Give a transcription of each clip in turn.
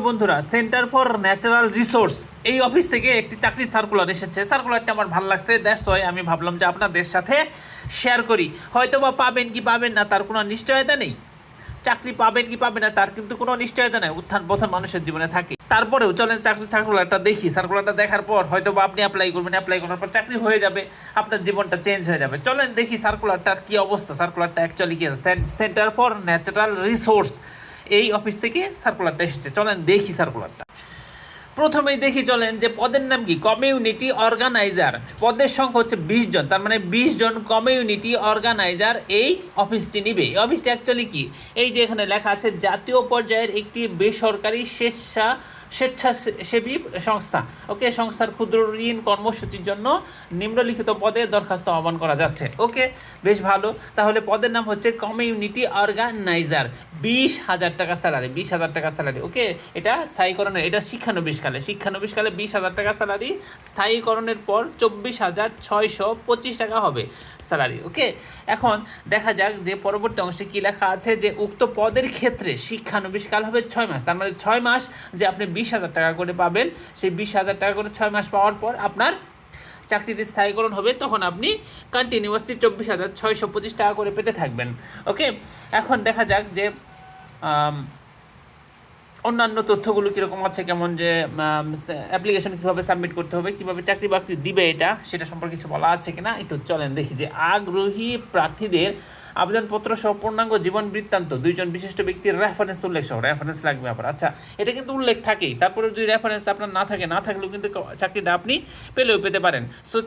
বন্ধুরা, centre for natural resource এই office থেকে একটি চাকরির সার্কুলার এসেছে। সার্কুলারটা আমার ভালো লাগছে, দ্যাটস ওয়াই আমি ভাবলাম যে আপনাদের সাথে শেয়ার করি। হয়তো বা পাবেন কি পাবেন না তার কোনো নিশ্চয়তা নেই, চাকরি পাবেন কি পাবেন না তার কিন্তু কোনো নিশ্চয়তা নেই, উত্থান পতন মানুষের জীবনে থাকে। তারপরেও চলেন চাকরি সার্কুলারটা দেখি। সার্কুলারটা দেখার পর হয়তো বা আপনি অ্যাপ্লাই করবেন, অ্যাপ্লাই করার পর চাকরি হয়ে যাবে, আপনার জীবনটা চেঞ্জ হয়ে যাবে। চলেন দেখি সার্কুলারটার কি অবস্থা। সার্কুলারটা অ্যাকচুয়ালি কি আছে, সেন্টার ফর ন্যাচারাল রিসোর্স এই অফিস থেকে সার্কুলারটা এসেছে। চলেন দেখি সার্কুলারটা। প্রথমেই দেখি চলেন যে পদের নাম কি, কমিউনিটি অর্গানাইজার। পদের সংখ্যা হচ্ছে 20 জন, তার মানে 20 জন কমিউনিটি অর্গানাইজার এই অফিসটি নিবে। এই অফিসটি অ্যাকচুয়ালি কি, এই যে এখানে লেখা আছে জাতীয় পর্যায়ের একটি বেসরকারি স্বেচ্ছাসেবী সংস্থা। ওকে, সংস্থার ক্ষুদ্র ঋণ কর্মসূচির জন্য নিম্নলিখিত পদে দরখাস্ত আহ্বান করা যাচ্ছে। ওকে, বেশ ভালো। তাহলে পদের নাম হচ্ছে কমিউনিটি অর্গানাইজার, 20,000 টাকা স্যালারি, 20,000 টাকা স্যালারি। ওকে, এটা স্থায়ীকরণের, এটা শিক্ষানবিশকালে 20,000 টাকা স্যালারি, স্থায়ীকরণের পর 24,625 টাকা হবে স্যালারি। ওকে, এখন দেখা যাক যে পরবর্তী অংশে কি লেখা আছে, যে উক্ত পদের ক্ষেত্রে শিক্ষানবিশকাল হবে 6 মাস। তার মানে 6 মাস যে আপনি 20,000 টাকা করে পাবেন, সেই 20,000 টাকা করে 6 মাস পাওয়ার পর আপনার চাকরিটি স্থায়ীকরণ হবে, তখন আপনি কন্টিনিউয়াসলি 24,625 টাকা করে পেতে থাকবেন। ওকে, এখন দেখা যাক যে অন্যান্য তথ্যগুলো কীরকম আছে, কেমন যে অ্যাপ্লিকেশন কীভাবে সাবমিট করতে হবে, কীভাবে চাকরি বাকরি দিবে এটা, সেটা সম্পর্কে কিছু বলা আছে কিনা একটু চলেন দেখি। যে আগ্রহী প্রার্থীদের আবেদনপত্র সহ পূর্ণাঙ্গ জীবন বৃত্তান্ত, 2 জন বিশিষ্ট ব্যক্তির রেফারেন্স উল্লেখ সহ, রেফারেন্স লাগবে আবার। আচ্ছা, এটা কিন্তু উল্লেখ থাকেই, তারপরে যদি রেফারেন্স আপনার না থাকলেও কিন্তু চাকরিটা আপনি পেতে পারেন। সো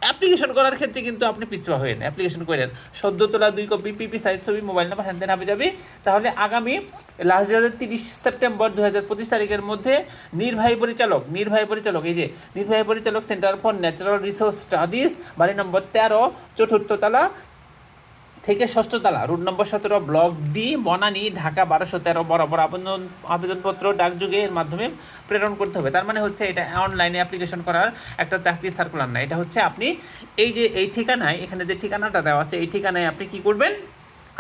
অ্যাপ্লিকেশন করার ক্ষেত্রে কিন্তু আপনি পিছুয়া হয়ে অ্যাপ্লিকেশন করেন, সদ্য তোলা 2 কপি পিপি সাইজ ছবি, মোবাইল নাম্বার হ্যান্ডেন হবে যাবে। তাহলে আগামী লাস্ট ডেট 30 সেপ্টেম্বর 2025 তারিখের মধ্যে নির্বাহী পরিচালক, এই যে নির্বাহী পরিচালক, centre for natural resource studies, বাড়ি নম্বর 13, 4th তলা থেকে 6ষ্ঠ তলা, রুট নম্বর 17, ব্লক ডি, বনানী, ঢাকা 1213 বরাবর আবেদনপত্র ডাকযোগের মাধ্যমে প্রেরণ করতে হবে। তার মানে হচ্ছে এটা অনলাইনে অ্যাপ্লিকেশন করার একটা চাকরি সার্কুলার না, এটা হচ্ছে আপনি এই যে এই ঠিকানায়, এখানে যে ঠিকানাটা দেওয়া আছে এই ঠিকানায় আপনি কি করবেন,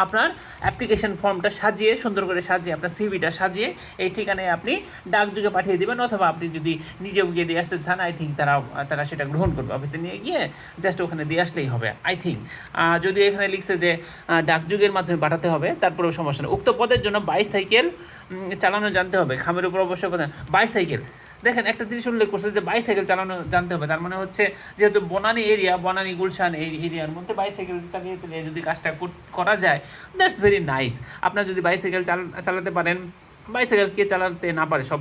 আপনার অ্যাপ্লিকেশন ফর্মটা সাজিয়ে, সুন্দর করে সাজিয়ে, আপনার সিভিটা সাজিয়ে এই ঠিকানায় আপনি ডাকযোগে পাঠিয়ে দেবেন, অথবা আপনি যদি নিজেও গিয়ে দিয়ে আসতে চান, আই থিঙ্ক তারা সেটা গ্রহণ করবে। অফিসে নিয়ে গিয়ে জাস্ট ওখানে দিয়ে আসলেই হবে আই থিঙ্ক। যদি এখানে লিখছে যে ডাকযোগের মাধ্যমে পাঠাতে হবে, তারপরেও সমস্যা নেই। উক্ত পদের জন্য বাইসাইকেল চালানো জানতে হবে, খামের উপর অবশ্যই বাইসাইকেল। দেখেন একটা জিনিস উল্লেখ করছে যে বাইসাইকেল চালানো জানতে হবে, তার মানে হচ্ছে যেহেতু বনানী এরিয়া, বনানী গুলশান এই এরিয়ার মধ্যে বাইসাইকেল চালিয়ে যদি কাজটা করা যায়, দ্যাটস ভেরি নাইস। আপনার যদি বাইসাইকেল চালাতে পারেন, বাইসাইকেল কে চালাতে না পারে, সব